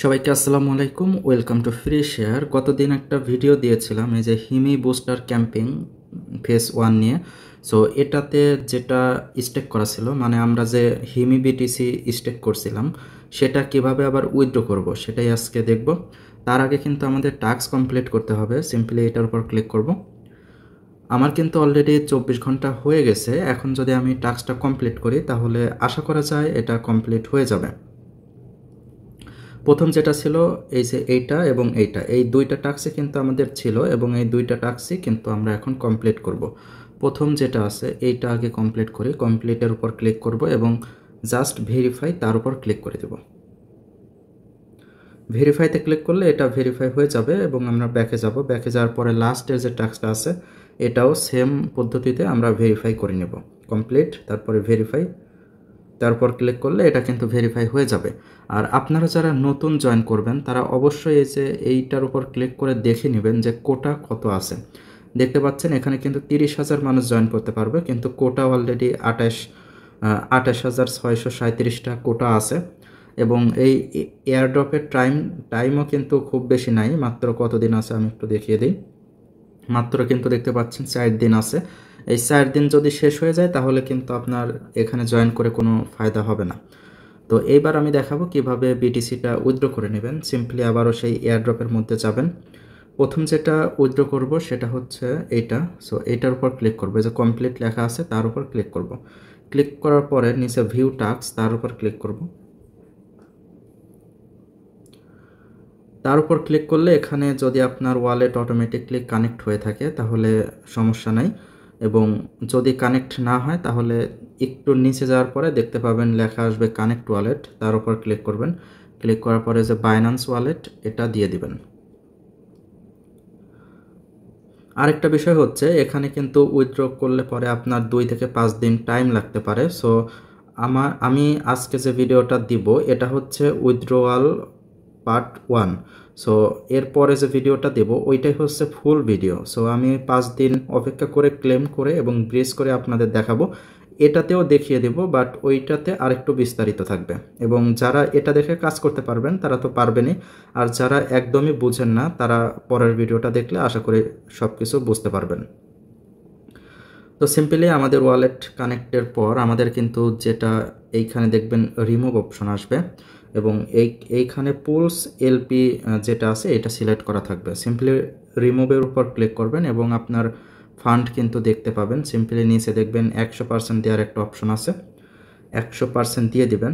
সবাইকে আসসালামু আলাইকুম, ওয়েলকাম টু ফ্রি শেয়ার। গতদিন একটা ভিডিও দিয়েছিলাম এই যে হিমি বুস্টার ক্যাম্পিং ফেজ 1 নিয়ে। সো এটাতে যেটা স্টেক করা ছিল, মানে আমরা যে হিমি বিটিসি স্টেক করছিলাম সেটা কিভাবে আবার উইথড্র করব সেটাই আজকে দেখব। তার আগে কিন্তু আমাদের টাস্ক কমপ্লিট করতে হবে। সিম্পলি এটার উপর ক্লিক করব। আমার কিন্তু অলরেডি 24 ঘন্টা হয়ে গেছে। এখন যদি আমি টাস্কটা কমপ্লিট করি তাহলে আশা করা যায় এটা কমপ্লিট হয়ে যাবে। প্রথম যেটা ছিল এই যে এইটা এবং এইটা, এই দুইটা টাস্কই কিন্তু আমাদের ছিল এবং এই দুইটা টাস্কই কিন্তু আমরা এখন কমপ্লিট করব। প্রথম যেটা আছে এইটা আগে কমপ্লিট করি। কমপ্লিটের উপর ক্লিক করব এবং জাস্ট ভেরিফাই তার উপর ক্লিক করে দেব। ভেরিফাইতে ক্লিক করলে এটা ভেরিফাই হয়ে যাবে এবং আমরা ব্যাকে যাব। ব্যাকে যাওয়ার পরে লাস্টের যে টাস্কটা আছে এটাও সেম পদ্ধতিতে আমরা ভেরিফাই করে নেব। কমপ্লিট, তারপরে ভেরিফাই, তারপর ক্লিক করলে এটা কিন্তু ভেরিফাই হয়ে যাবে। আর আপনারা যারা নতুন জয়েন করবেন তারা অবশ্যই এই যে এইটার উপর ক্লিক করে দেখে নেবেন যে কোটা কত আছে। দেখতে পাচ্ছেন এখানে কিন্তু 30,000 মানুষ জয়েন করতে পারবে, কিন্তু কোটা অলরেডি 28,637টা কোটা আছে। এবং এই এয়ারড্রপের টাইমও কিন্তু খুব বেশি নাই, মাত্র কতদিন আছে আমি একটু দেখিয়ে দিই। মাত্র কিন্তু দেখতে পাচ্ছেন 4 দিন আছে। এই 4 দিন যদি শেষ হয়ে যায় তাহলে কিন্তু আপনার এখানে জয়েন করে কোনো ফায়দা হবে না। তো এইবার আমি দেখাবো কিভাবে বিটিসিটা উইথড্র করে নেবেন। সিম্পলি আবারও সেই এয়ারড্রপের মধ্যে যাবেন। প্রথম যেটা উইথড্র করব সেটা হচ্ছে এইটা। সো এইটার উপর ক্লিক করবো, যে কমপ্লিট লেখা আছে তার উপর ক্লিক করব। ক্লিক করার পরে নিচে ভিউ টাস্ক তার উপর ক্লিক করব। তার উপর ক্লিক করলে এখানে যদি আপনার ওয়ালেট অটোমেটিকলি কানেক্ট হয়ে থাকে তাহলে সমস্যা নাই, এবং যদি কানেক্ট না হয় তাহলে একটু নিচে যাওয়ার পরে দেখতে পাবেন লেখা আসবে কানেক্ট ওয়ালেট, তার উপর ক্লিক করবেন। ক্লিক করার পরে যে বাইন্যান্স ওয়ালেট এটা দিয়ে দিবেন। আরেকটা বিষয় হচ্ছে এখানে কিন্তু উইথড্র করলে পরে আপনার 2 থেকে 5 দিন টাইম লাগতে পারে। সো আমি আজকে যে ভিডিওটা দিব এটা হচ্ছে উইথড্রোয়াল পার্ট 1। সো এরপরে যে ভিডিওটা দেব ওইটাই হচ্ছে ফুল ভিডিও। সো আমি 5 দিন অপেক্ষা করে ক্লেম করে এবং ব্রিজ করে আপনাদের দেখাবো। এটাতেও দেখিয়ে দেব, বাট ওইটাতে আরেকটু বিস্তারিত থাকবে। এবং যারা এটা দেখে কাজ করতে পারবেন তারা তো পারবেনই, আর যারা একদমই বুঝেন না তারা পরের ভিডিওটা দেখলে আশা করি সব কিছু বুঝতে পারবেন। তো সিম্পলি আমাদের ওয়ালেট কানেক্টের পর আমাদের কিন্তু যেটা এইখানে দেখবেন রিমুভ অপশন আসবে, এবং এইখানে পুলস এলপি যেটা আছে এটা সিলেক্ট করা থাকবে। সিম্পলি রিমুভের উপর ক্লিক করবেন এবং আপনার ফান্ড কিন্তু দেখতে পাবেন। সিম্পলি নিচে দেখবেন 100% দেওয়ার একটা অপশন আছে, 100% দিয়ে দিবেন।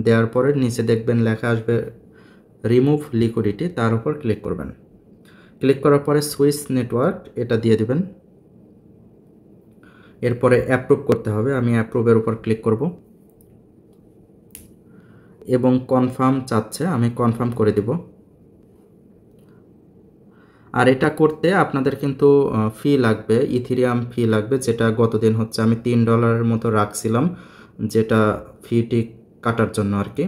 দেওয়ার পরে নিচে দেখবেন লেখা আসবে রিমুভ লিকুইডিটি, তার উপর ক্লিক করবেন। ক্লিক করার পরে সুইস নেটওয়ার্ক এটা দিয়ে দিবেন। এরপরে অ্যাপ্রুভ করতে হবে, আমি অ্যাপ্রুভের উপর ক্লিক করব এবং কনফার্ম চাচ্ছে, আমি কনফার্ম করে দেব। আর এটা করতে আপনাদের কিন্তু ফি লাগবে, ইথেরিয়াম ফি লাগবে, যেটা গতদিন হচ্ছে আমি $3 মতো রাখছিলাম, যেটা ফিটি কাটার জন্য আর কি।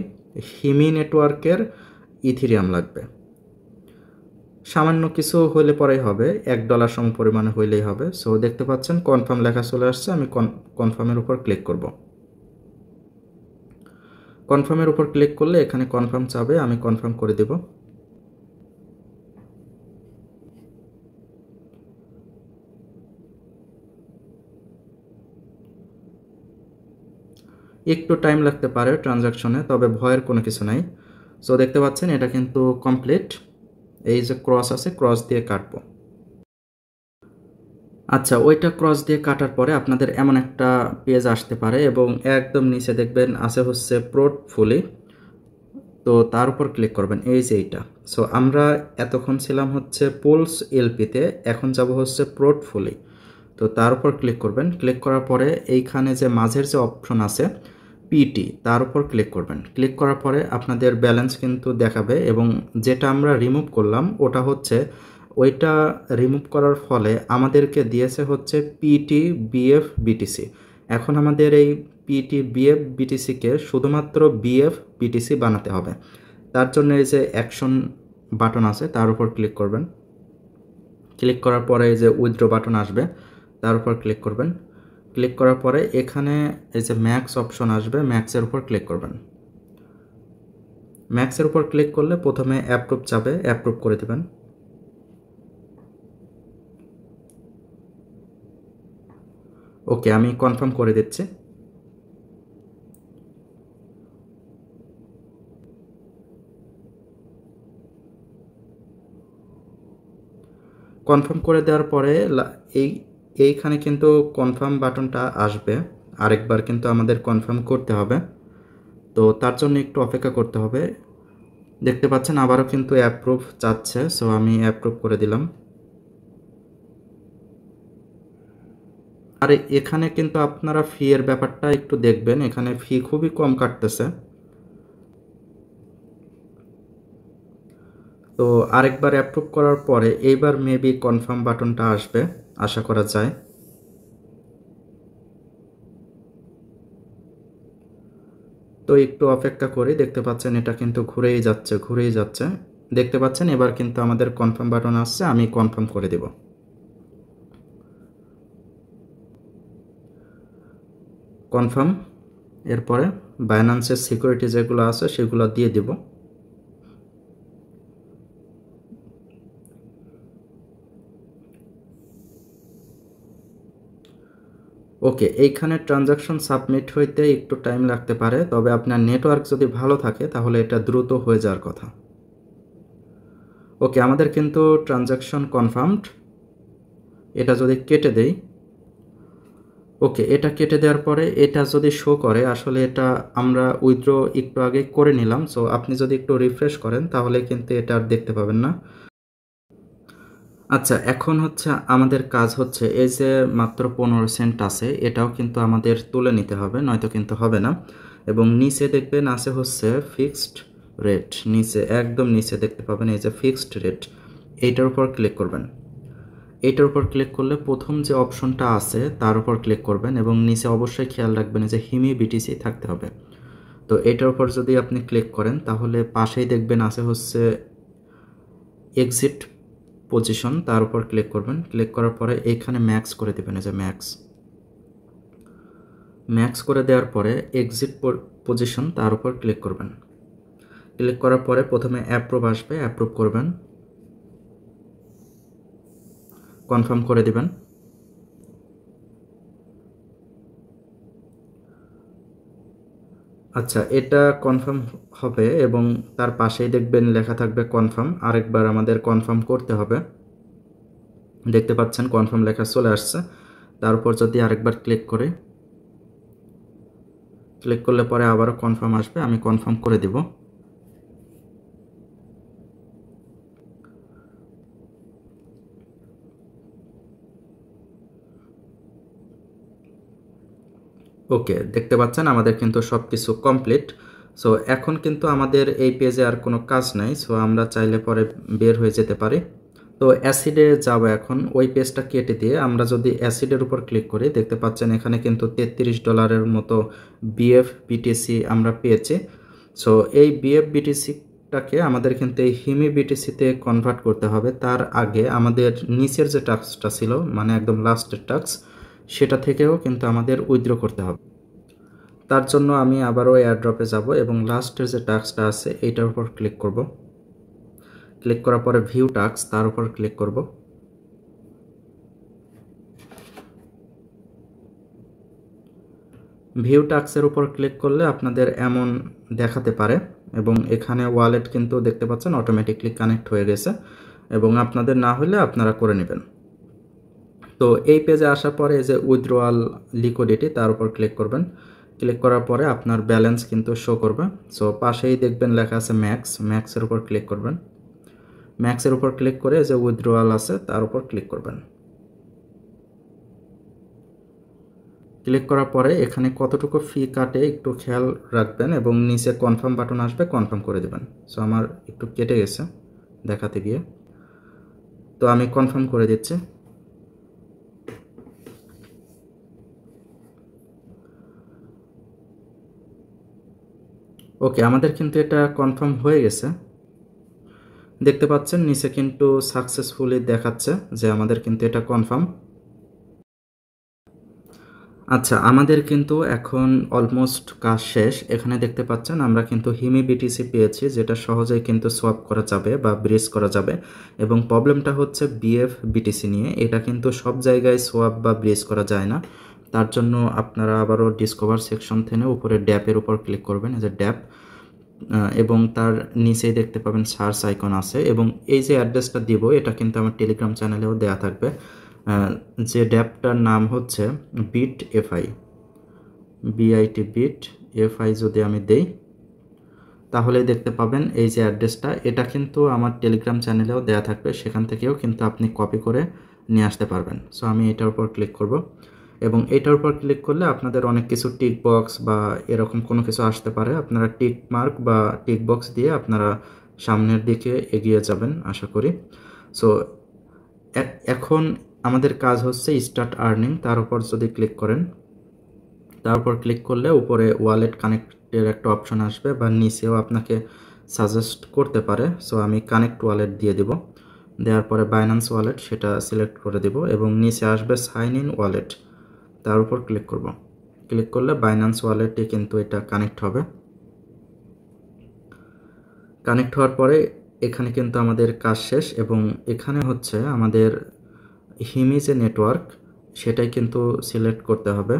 হিমি নেটওয়ার্কের ইথেরিয়াম লাগবে, সামান্য কিছু হইলে পরেই হবে, $1 সম পরিমাণে হইলেই হবে। সো দেখতে পাচ্ছেন কনফার্ম লেখা চলে আসছে, আমি কনফার্মের উপর ক্লিক করব। কনফার্মের উপর ক্লিক করলে এখানে কনফার্ম চাবে, আমি কনফার্ম করে দেব। একটু টাইম লাগতে পারে ট্রানজাকশনে, তবে ভয়ের কোনো কিছু নাই। সো দেখতে পাচ্ছেন এটা কিন্তু কমপ্লিট। এই যে ক্রস আছে, ক্রস দিয়ে কাটবো। আচ্ছা, ওইটা ক্রস দিয়ে কাটার পরে আপনাদের এমন একটা পেজ আসতে পারে এবং একদম নিচে দেখবেন আছে হচ্ছে পোর্টফোলি। তো তার উপর ক্লিক করবেন, এই যে এইটা। সো আমরা এতক্ষণ ছিলাম হচ্ছে পুলস এলপিতে, এখন যাব হচ্ছে পোর্টফোলি। তো তার উপর ক্লিক করবেন। ক্লিক করার পরে এইখানে যে মাঝের যে অপশন আছে পিটি, তার উপর ক্লিক করবেন। ক্লিক করার পরে আপনাদের ব্যালেন্স কিন্তু দেখাবে, এবং যেটা আমরা রিমুভ করলাম ওটা হচ্ছে ওইটা রিমুভ করার ফলে আমাদেরকে দিয়েছে হচ্ছে পিটি বিএফ বিটিসি। এখন আমাদের এই পিটি বিএফ বিটিসিকে শুধুমাত্র বিএফ বিটিসি বানাতে হবে। তার জন্য এই যে অ্যাকশন বাটন আছে তার উপর ক্লিক করবেন। ক্লিক করার পরে এই যে উইথড্র বাটন আসবে, তার উপর ক্লিক করবেন। ক্লিক করার পরে এখানে এই যে ম্যাক্স অপশন আসবে, ম্যাক্সের উপর ক্লিক করবেন। ম্যাক্সের উপর ক্লিক করলে প্রথমে অ্যাপ্রুভ যাবে, অ্যাপ্রুভ করে দেবেন। ওকে, আমি কনফার্ম করে দিচ্ছি। কনফার্ম করে দেওয়ার পরে এইখানে কিন্তু কনফার্ম বাটনটা আসবে, আরেকবার কিন্তু আমাদের কনফার্ম করতে হবে। তো তার জন্য একটু অপেক্ষা করতে হবে। দেখতে পাচ্ছেন আবারও কিন্তু অ্যাপ্রুভ চাচ্ছে, সো আমি অ্যাপ্রুভ করে দিলাম। আর এখানে কিন্তু আপনারা ফি এর ব্যাপারটা একটু দেখবেন, এখানে ফি খুবই কম কাটতেছে। তো আরেকবার অ্যাপ্রুভ করার পরে এইবার মেবি কনফার্ম বাটনটা আসবে, আশা করা যায়। তো একটু অপেক্ষা করি। দেখতে পাচ্ছেন এটা কিন্তু ঘুরেই যাচ্ছে। দেখতে পাচ্ছেন এবার কিন্তু আমাদের কনফার্ম বাটন আসছে, আমি কনফার্ম করে দেব। কনফার্ম। এরপরে বাইন্যান্সের সিকিউরিটি যেগুলো আছে সেগুলো দিয়ে দেব। ওকে, এইখানে ট্রানজাকশন সাবমিট হইতে একটু টাইম লাগতে পারে, তবে আপনার নেটওয়ার্ক যদি ভালো থাকে তাহলে এটা দ্রুত হয়ে যাওয়ার কথা। ওকে, আমাদের কিন্তু ট্রানজাকশন কনফার্মড। এটা যদি কেটে দেই, ওকে, এটা কেটে দেওয়ার পরে এটা যদি শো করে, আসলে এটা আমরা উইথড্র একটু আগে করে নিলাম। সো আপনি যদি একটু রিফ্রেশ করেন তাহলে কিন্তু এটা আর দেখতে পাবেন না। আচ্ছা, এখন হচ্ছে আমাদের কাজ হচ্ছে এই যে মাত্র 15 সেন্ট আছে, এটাও কিন্তু আমাদের তুলে নিতে হবে, নয়তো কিন্তু হবে না। এবং নিচে দেখবেন আছে হচ্ছে ফিক্সড রেট, নিচে একদম নিচে দেখতে পাবেন এই যে ফিক্সড রেট, এইটার উপর ক্লিক করবেন। এইটার উপর ক্লিক করলে প্রথম যে অপশনটা আছে তার উপর ক্লিক করবেন এবং নিচে অবশ্যই খেয়াল রাখবেন যে হিমি বিটিসি থাকতে হবে। তো এটার উপর যদি আপনি ক্লিক করেন তাহলে পাশেই দেখবেন আছে হচ্ছে এক্সিট পজিশন, তার উপর ক্লিক করবেন। ক্লিক করার পরে এইখানে ম্যাক্স করে দেবেন, এই যে ম্যাক্স করে দেওয়ার পরে এক্সিট পজিশন, তার উপর ক্লিক করবেন। ক্লিক করার পরে প্রথমে অ্যাপ্রুভ আসবে, অ্যাপ্রুভ করবেন, কনফার্ম করে দিবেন। আচ্ছা, এটা কনফার্ম হবে এবং তার পাশেই দেখবেন লেখা থাকবে কনফার্ম, আরেকবার আমাদের কনফার্ম করতে হবে। দেখতে পাচ্ছেন কনফার্ম লেখা চলে আসছে। তার উপর যদি আরেকবার ক্লিক করি, ক্লিক করলে পরে আবারও কনফার্ম আসবে, আমি কনফার্ম করে দিব। ওকে, দেখতে পাচ্ছেন আমাদের কিন্তু সব কিছু কমপ্লিট। সো এখন কিন্তু আমাদের এই পেজে আর কোনো কাজ নাই, সো আমরা চাইলে পরে বের হয়ে যেতে পারি। তো অ্যাসিডে যাব, এখন ওই পেজটা কেটে দিয়ে আমরা যদি অ্যাসিডের উপর ক্লিক করি, দেখতে পাচ্ছেন এখানে কিন্তু $33 মতো বিএফ বিটিসি আমরা পেয়েছি। সো এই বিএফ বিটিসিটাকে আমাদের কিন্তু এই হিমি বিটিসিতে কনভার্ট করতে হবে। তার আগে আমাদের নিচের যে টাস্কটা ছিল, মানে একদম লাস্টের টাস্ক, সেটা থেকেও কিন্তু আমাদের উইথড্র করতে হবে। তার জন্য আমি আবারও এয়ারড্রপে যাব এবং লাস্টের যে টাস্কটা আছে এইটার উপর ক্লিক করব। ক্লিক করার পরে ভিউ টাস্ক, তার উপর ক্লিক করব। ভিউ টাস্কের উপর ক্লিক করলে আপনাদের এমন দেখাতে পারে এবং এখানে ওয়ালেট কিন্তু দেখতে পাচ্ছেন অটোমেটিকলি কানেক্ট হয়ে গেছে, এবং আপনাদের না হলে আপনারা করে নেবেন। তো এই পেজে আসার পরে এই যে উইথড্রয়াল লিকুইডিটি, তার উপর ক্লিক করবেন। ক্লিক করার পরে আপনার ব্যালেন্স কিন্তু শো করবে। সো পাশেই দেখবেন লেখা আছে ম্যাক্সের উপর ক্লিক করবেন। ম্যাক্সের উপর ক্লিক করে যে উইথড্রয়াল আছে তার উপর ক্লিক করবেন। ক্লিক করার পরে এখানে কতটুকু ফি কাটে একটু খেয়াল রাখবেন এবং নিচে কনফার্ম বাটন আসবে, কনফার্ম করে দেবেন। সো আমার একটু কেটে গেছে দেখাতে গিয়ে, তো আমি কনফার্ম করে দিচ্ছি। ওকে, আমাদের কিন্তু এটা কনফার্ম হয়ে গেছে। দেখতে পাচ্ছেন নিচে কিন্তু সাকসেসফুলি দেখাচ্ছে যে আমাদের কিন্তু এটা কনফার্ম। আচ্ছা, আমাদের কিন্তু এখন অলমোস্ট কাজ শেষ। এখানে দেখতে পাচ্ছেন আমরা কিন্তু হিমি বিটিসি পেয়েছি, যেটা সহজেই কিন্তু সোয়াপ করা যাবে বা ব্রিজ করা যাবে। এবং প্রবলেমটা হচ্ছে বিএফ বিটিসি নিয়ে, এটা কিন্তু সব জায়গায় সোয়াপ বা ব্রিজ করা যায় না। তার জন্য আপনারা আবারও ডিসকভার সেকশন থেকে উপরে ড্যাপের উপর ক্লিক করবেন, এই যে ড্যাপ, এবং তার নিচেই দেখতে পাবেন সার্চ আইকন আছে। এবং এই যে অ্যাড্রেসটা দিব এটা কিন্তু আমার টেলিগ্রাম চ্যানেলেও দেওয়া থাকবে। যে ড্যাপটার নাম হচ্ছে bit FI, BIT bit FI. যদি আমি দেই তাহলে দেখতে পাবেন এই যে অ্যাড্রেসটা, এটা কিন্তু আমার টেলিগ্রাম চ্যানেলেও দেওয়া থাকবে, সেখান থেকেও কিন্তু আপনি কপি করে নিয়ে আসতে পারবেন। সো আমি এটার উপর ক্লিক করব, এবং এটার উপর ক্লিক করলে আপনাদের অনেক কিছু টিক বক্স বা এরকম কোনো কিছু আসতে পারে। আপনারা টিক মার্ক বা টিক বক্স দিয়ে আপনারা সামনের দিকে এগিয়ে যাবেন আশা করি। সো এখন আমাদের কাজ হচ্ছে স্টার্ট আর্নিং, তার উপর যদি ক্লিক করেন, তার উপর ক্লিক করলে উপরে ওয়ালেট কানেক্টের একটা অপশন আসবে, বা নিচেও আপনাকে সাজেস্ট করতে পারে। সো আমি কানেক্ট ওয়ালেট দিয়ে দেব, দেওয়ার পরে বাইন্যান্স ওয়ালেট সেটা সিলেক্ট করে দেব, এবং নিচে আসবে সাইন ইন ওয়ালেট, তার উপর ক্লিক করব। ক্লিক করলে বাইন্যান্স ওয়ালেটে কিন্তু এটা কানেক্ট হবে। কানেক্ট হওয়ার পরে এখানে কিন্তু আমাদের কাজ শেষ, এবং এখানে হচ্ছে আমাদের হিমি যে নেটওয়ার্ক সেটাই কিন্তু সিলেক্ট করতে হবে।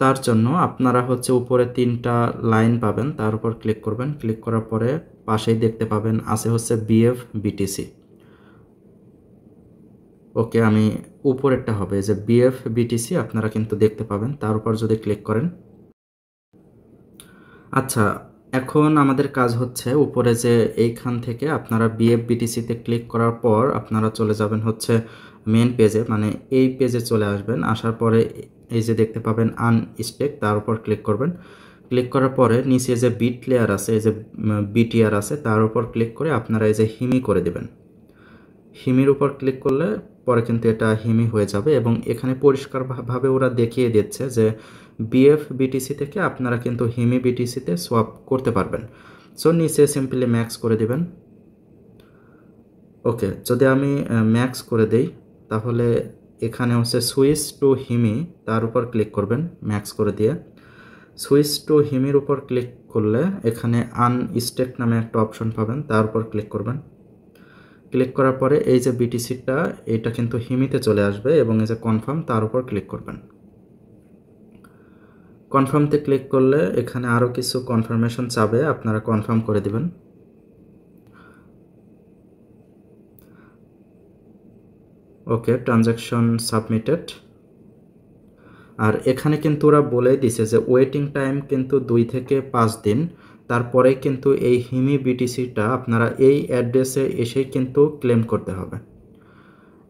তার জন্য আপনারা হচ্ছে উপরে 3টা লাইন পাবেন, তার উপর ক্লিক করবেন। ক্লিক করার পরে পাশেই দেখতে পাবেন আছে হচ্ছে বিএফ বিটিসি। ওকে, আমি উপরেরটা হবে যে বিএফ বিটিসি আপনারা কিন্তু দেখতে পাবেন, তার উপর যদি ক্লিক করেন। আচ্ছা, এখন আমাদের কাজ হচ্ছে উপরে যে এইখান থেকে আপনারা বিএফ বিটিসিতে ক্লিক করার পর আপনারা চলে যাবেন হচ্ছে মেন পেজে, মানে এই পেজে চলে আসবেন। আসার পরে এই যে দেখতে পাবেন আনস্টেক, তার উপর ক্লিক করবেন। ক্লিক করার পরে নিচে যে বিট লেয়ার আছে, এই যে বিটিআর আছে, তার উপর ক্লিক করে আপনারা এই যে হিমি করে দেবেন। হিমির উপর ক্লিক করলে পরে কিন্তু এটা হিমি হয়ে যাবে, এবং এখানে পরিষ্কারভাবে ওরা দেখিয়ে দিচ্ছে যে বিএফ বিটিসি থেকে আপনারা কিন্তু হিমি বিটিসিতে সোয়াপ করতে পারবেন। সো নিচে সিম্পলি ম্যাক্স করে দিবেন। ওকে, যদি আমি ম্যাক্স করে দেই তাহলে এখানে হচ্ছে সুইচ টু হিমি, তার উপর ক্লিক করবেন ম্যাক্স করে দিয়ে। সুইচ টু হিমির উপর ক্লিক করলে এখানে আনস্টেক নামে একটা অপশন পাবেন, তার উপর ক্লিক করবেন। ক্লিক করার পরে এই যে বিটিসিটা এটা কিন্তু হিমিতে চলে আসবে, এবং এই যে কনফার্ম, তার উপর ক্লিক করবেন। কনফার্মতে ক্লিক করলে এখানে আরও কিছু কনফার্মেশন চাবে, আপনারা কনফার্ম করে দিবেন। ওকে, ট্রানজ্যাকশন সাবমিটেড। আর এখানে কিন্তু ওরা বলে দিছে যে ওয়েটিং টাইম কিন্তু 2 থেকে 5 দিন, তারপরে কিন্তু এই হিমি বিটিসিটা আপনারা এই অ্যাড্রেসে এসেই কিন্তু ক্লেম করতে হবে।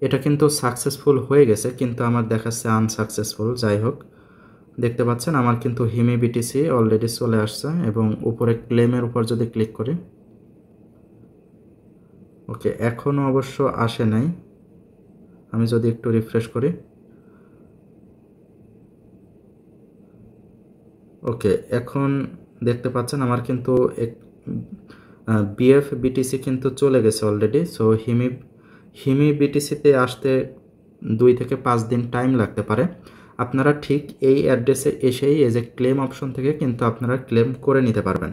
এটা কিন্তু সাকসেসফুল হয়ে গেছে, কিন্তু আমার দেখাচ্ছে আনসাকসেসফুল। যাই হোক, দেখতে পাচ্ছেন আমার কিন্তু হিমি বিটিসি অলরেডি চলে আসছে, এবং উপরে ক্লেমের উপর যদি ক্লিক করি, ওকে এখনও অবশ্য আসে নাই। আমি যদি একটু রিফ্রেশ করি, ওকে এখন দেখতে পাচ্ছেন আমার কিন্তু বিএফ বিটিসি কিন্তু চলে গেছে অলরেডি। সো হিমি বিটিসিতে আসতে 2 থেকে 5 দিন টাইম লাগতে পারে। আপনারা ঠিক এই অ্যাড্রেসে এসেই এই যে ক্লেম অপশন থেকে কিন্তু আপনারা ক্লেম করে নিতে পারবেন।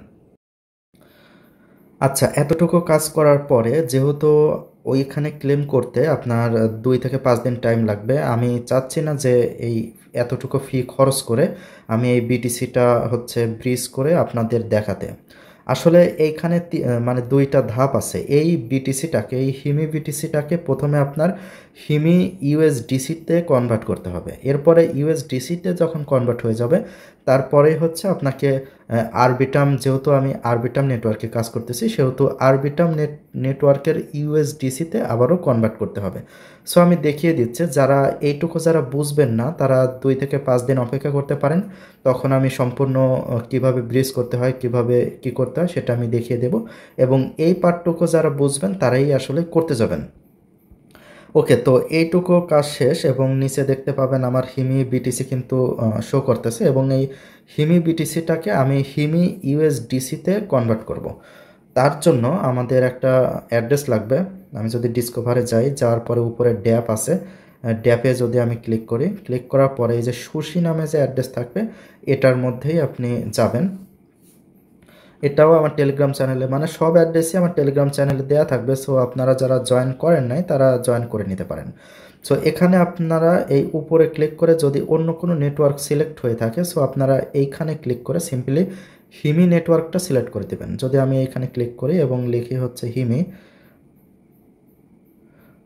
আচ্ছা, এতটুকু কাজ করার পরে যেহেতু ওইখানে ক্লেম করতে আপনার 2 থেকে 5 দিন টাইম লাগবে, আমি চাচ্ছি না যে এই এতটুকু ফি খরচ করে আমি এই বিটিসিটা হচ্ছে ব্রিজ করে আপনাদের দেখাতে। আসলে এইখানে মানে 2টা ধাপ আছে। এই বিটিসিটাকে, এই হিমি বিটিসিটাকে প্রথমে আপনার হিমি ইউএসডিসিতে কনভার্ট করতে হবে। এরপরে ইউএসডিসিতে যখন কনভার্ট হয়ে যাবে তারপরে হচ্ছে আপনাকে আরবিটাম, যেহেতু আমি আরবিটাম নেটওয়ার্কে কাজ করতেছি সেহেতু আরবিটাম নেটওয়ার্কের ইউএসডিসিতে আবারও কনভার্ট করতে হবে। সো আমি দেখিয়ে দিচ্ছি, যারা এইটুকু যারা বুঝবেন না তারা 2 থেকে 5 দিন অপেক্ষা করতে পারেন। তখন আমি সম্পূর্ণ কিভাবে ব্রিজ করতে হয়, কিভাবে কি করতে হয় সেটা আমি দেখিয়ে দেব, এবং এই পার্টটুকু যারা বুঝবেন তারাই আসলে করতে যাবেন। ওকে, তো এইটুকু কাজ শেষ, এবং নিচে দেখতে পাবেন আমার হিমি বিটিসি কিন্তু শো করতেছে, এবং এই হিমি বিটিসিটাকে আমি হিমি ইউএসডিসিতে কনভার্ট করব। তার জন্য আমাদের একটা অ্যাড্রেস লাগবে। আমি যদি ডিসকভারে যাই, যাওয়ার পরে উপরে ড্যাপ আছে, ড্যাপে যদি আমি ক্লিক করি, ক্লিক করার পরে এই যে সুশি নামে যে অ্যাড্রেস থাকবে এটার মধ্যেই আপনি যাবেন। এটাও আমার টেলিগ্রাম চ্যানেলে, মানে সব অ্যাড্রেসই আমার টেলিগ্রাম চ্যানেলে দেওয়া থাকবে। সো আপনারা যারা জয়েন করেন নাই তারা জয়েন করে নিতে পারেন। সো এখানে আপনারা এই উপরে ক্লিক করে যদি অন্য কোনো নেটওয়ার্ক সিলেক্ট হয়ে থাকে, সো আপনারা এইখানে ক্লিক করে সিম্পলি হিমি নেটওয়ার্কটা সিলেক্ট করে দেবেন। যদি আমি এইখানে ক্লিক করি এবং লিখি হচ্ছে হিমি,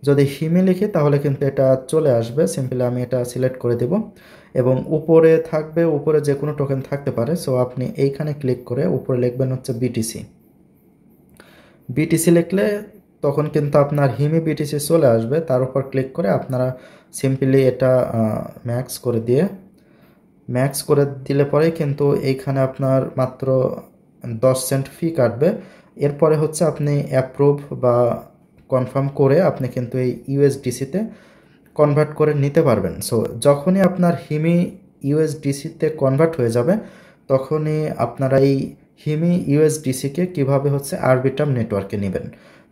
যদি হিমি লিখি তাহলে কিন্তু এটা চলে আসবে। সিম্পলি আমি এটা সিলেক্ট করে দেব এবং উপরে থাকবে, উপরে যে কোনো টোকেন থাকতে পারে। সো আপনি এইখানে ক্লিক করে উপরে লিখবেন হচ্ছে বিটিসি। বিটিসি লিখলে তখন কিন্তু আপনার হিমি বিটিসি চলে আসবে। তার উপর ক্লিক করে আপনারা সিম্পলি এটা ম্যাক্স করে দিলে পরে কিন্তু এইখানে আপনার মাত্র 10 সেন্ট ফি কাটবে। এরপরে হচ্ছে আপনি অ্যাপ্রুভ বা কনফার্ম করে আপনি কিন্তু এই ইউএসডিসিতে কনভার্ট করে নিতে পারবেন। সো যখনই আপনার হিমি ইউএসডিসিতে কনভার্ট হয়ে যাবে তখনই আপনারা এই হিমি ইউএসডিসিকে কীভাবে হচ্ছে আরবিটার্ম নেটওয়ার্কে নেবেন।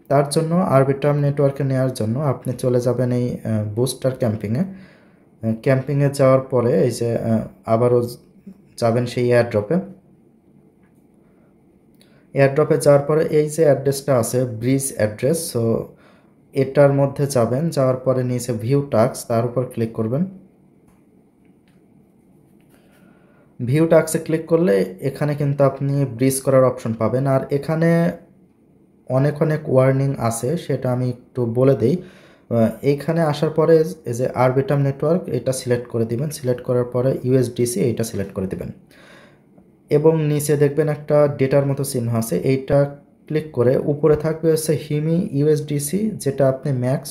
তার জন্য আরবিটার্ম নেটওয়ার্কে নেওয়ার জন্য আপনি চলে যাবেন এই বুস্টার ক্যাম্পিংয়ে যাওয়ার পরে এই যে আবারও যাবেন সেই এয়ারড্রপে যাওয়ার পরে এই যে অ্যাড্রেসটা আছে ব্রিজ অ্যাড্রেস, সো এটার মধ্যে যাবেন। যাওয়ার পরে নিচে ভিউ টাস্ক, তার উপর ক্লিক করবেন। ভিউ টাস্কে ক্লিক করলে এখানে কিন্তু আপনি ব্রিজ করার অপশন পাবেন। আর এখানে অনেক ওয়ার্নিং আছে, সেটা আমি একটু বলে দিই। এইখানে আসার পরে এই যে আরবিটার্ম নেটওয়ার্ক এটা সিলেক্ট করে দিবেন। সিলেক্ট করার পরে ইউএসডিসি এইটা সিলেক্ট করে দিবেন এবং নিচে দেখবেন একটা ডেটার মতো চিহ্ন আছে, এইটা ক্লিক করে উপরে থাকবে হচ্ছে হিমি ইউএসডিসি, যেটা আপনি ম্যাক্স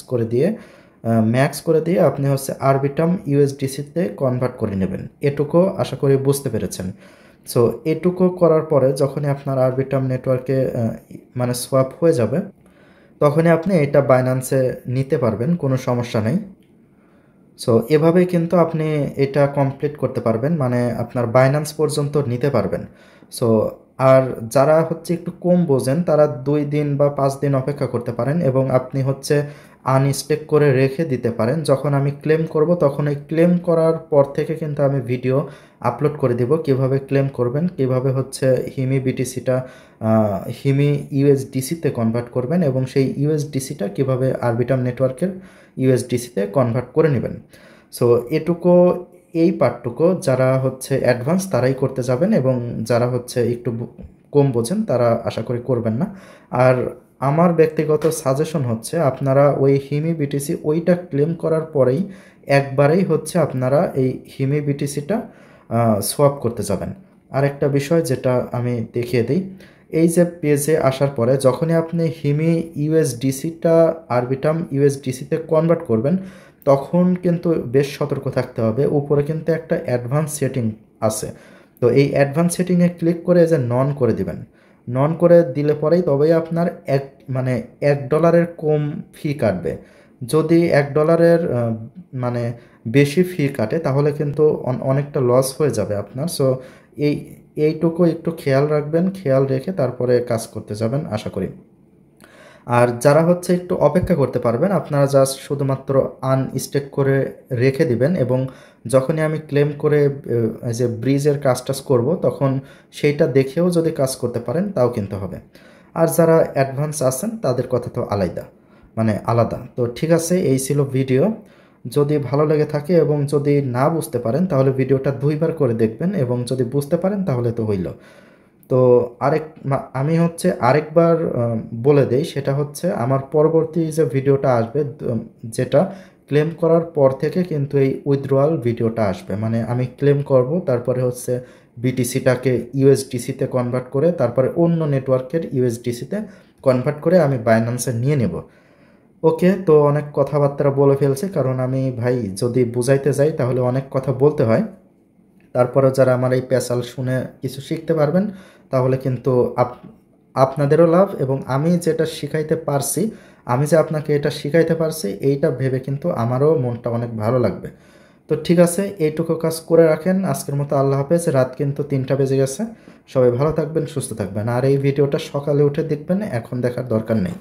করে দিয়ে আপনি হচ্ছে আরবিটার্ম ইউএসডিসিতে কনভার্ট করে নেবেন। এটুকু আশা করি বুঝতে পেরেছেন। সো এটুকু করার পরে যখনই আপনার আরবিটার্ম নেটওয়ার্কে মানে সোয়াপ হয়ে যাবে তখনই আপনি এটা বাইন্যান্সে নিতে পারবেন, কোনো সমস্যা নেই। সো এভাবেই কিন্তু আপনি এটা কমপ্লিট করতে পারবেন, মানে আপনার বাইন্যান্স পর্যন্ত নিতে পারবেন। সো আর যারা হচ্ছে একটু কম বোঝেন তারা 2 দিন বা 5 দিন অপেক্ষা করতে পারেন এবং আপনি হচ্ছে আনস্টেক করে রেখে দিতে পারেন। যখন আমি ক্লেম করব তখন এই ক্লেম করার পর থেকে কিন্তু আমি ভিডিও আপলোড করে দিব কিভাবে ক্লেম করবেন, কিভাবে হচ্ছে হিমি বিটিসিটা হিমি ইউএসডিসিতে কনভার্ট করবেন এবং সেই ইউএসডিসিটা কিভাবে আরবিটার্ম নেটওয়ার্কের ইউএসডিসিতে কনভার্ট করে নেবেন। সো এই পার্টটুকু যারা হচ্ছে অ্যাডভান্স তারাই করতে যাবেন এবং যারা হচ্ছে একটু কম বোঝেন তারা আশা করি করবেন না। আর আমার ব্যক্তিগত সাজেশন হচ্ছে আপনারা ওই হিমি বিটিসি ওইটা ক্লেম করার পরেই একবারেই হচ্ছে আপনারা এই হিমি বিটিসিটা সোয়াপ করতে যাবেন। আরেকটা বিষয় যেটা আমি দেখিয়ে দিই, এই যে পেজে আসার পরে যখনই আপনি হিমি ইউএসডিসিটা আরবিটার্ম ইউএসডিসিতে কনভার্ট করবেন তখন কিন্তু বেশ সতর্ক থাকতে হবে। উপরে কিন্তু একটা অ্যাডভান্স সেটিং আছে, তো এই অ্যাডভান্স সেটিংয়ে ক্লিক করে যে নন করে দিবেন। নন করে দিলে পরেই তবেই আপনার $1 কম ফি কাটবে। যদি $1 মানে বেশি ফি কাটে তাহলে কিন্তু অনেকটা লস হয়ে যাবে আপনার। সো এইটুকু একটু খেয়াল রাখবেন, খেয়াল রেখে তারপরে কাজ করতে যাবেন আশা করি। আর যারা হচ্ছে একটু অপেক্ষা করতে পারবেন আপনারা জাস্ট শুধুমাত্র আনস্টেক করে রেখে দিবেন এবং যখনই আমি ক্লেম করে যে ব্রিজের কাজটা করব তখন সেইটা দেখেও যদি কাজ করতে পারেন তাও কিন্তু হবে। আর যারা অ্যাডভান্স আছেন তাদের কথা তো আলাদা। তো ঠিক আছে, এই ছিল ভিডিও। যদি ভালো লেগে থাকে এবং যদি না বুঝতে পারেন তাহলে ভিডিওটা 2 বার করে দেখবেন এবং যদি বুঝতে পারেন তাহলে তো হইল। তো আমি হচ্ছে আরেকবার বলে দেই, সেটা হচ্ছে আমার পরবর্তী যে ভিডিওটা আসবে যেটা ক্লেম করার পর থেকে কিন্তু এই উইথড্রয়াল ভিডিওটা আসবে। মানে আমি ক্লেম করব, তারপরে হচ্ছে বিটিসিটাকে ইউএসডিসিতে কনভার্ট করে তারপরে অন্য নেটওয়ার্কের ইউএসডিসিতে কনভার্ট করে আমি বাইন্যান্সে নিয়ে নেব। ওকে, তো অনেক কথাবার্তা বলে ফেলছে, কারণ আমি ভাই যদি বুঝাইতে যাই তাহলে অনেক কথা বলতে হয়। তারপরে যারা আমার এই পেশাল শুনে কিছু শিখতে পারবেন তাহলে কিন্তু আপনাদেরও লাভ এবং আমি যেটা শিখাইতে পারছি, আমি যে আপনাকে এটা শিখাইতে পারছি এইটা ভেবে কিন্তু আমারও মনটা অনেক ভালো লাগবে। তো ঠিক আছে, এইটুকু কাজ করে রাখেন। আজকের মতো আল্লাহ হাফেজ। রাত কিন্তু 3টা বেজে গেছে। সবাই ভালো থাকবেন, সুস্থ থাকবেন। আর এই ভিডিওটা সকালে উঠে দেখবেন, এখন দেখার দরকার নেই।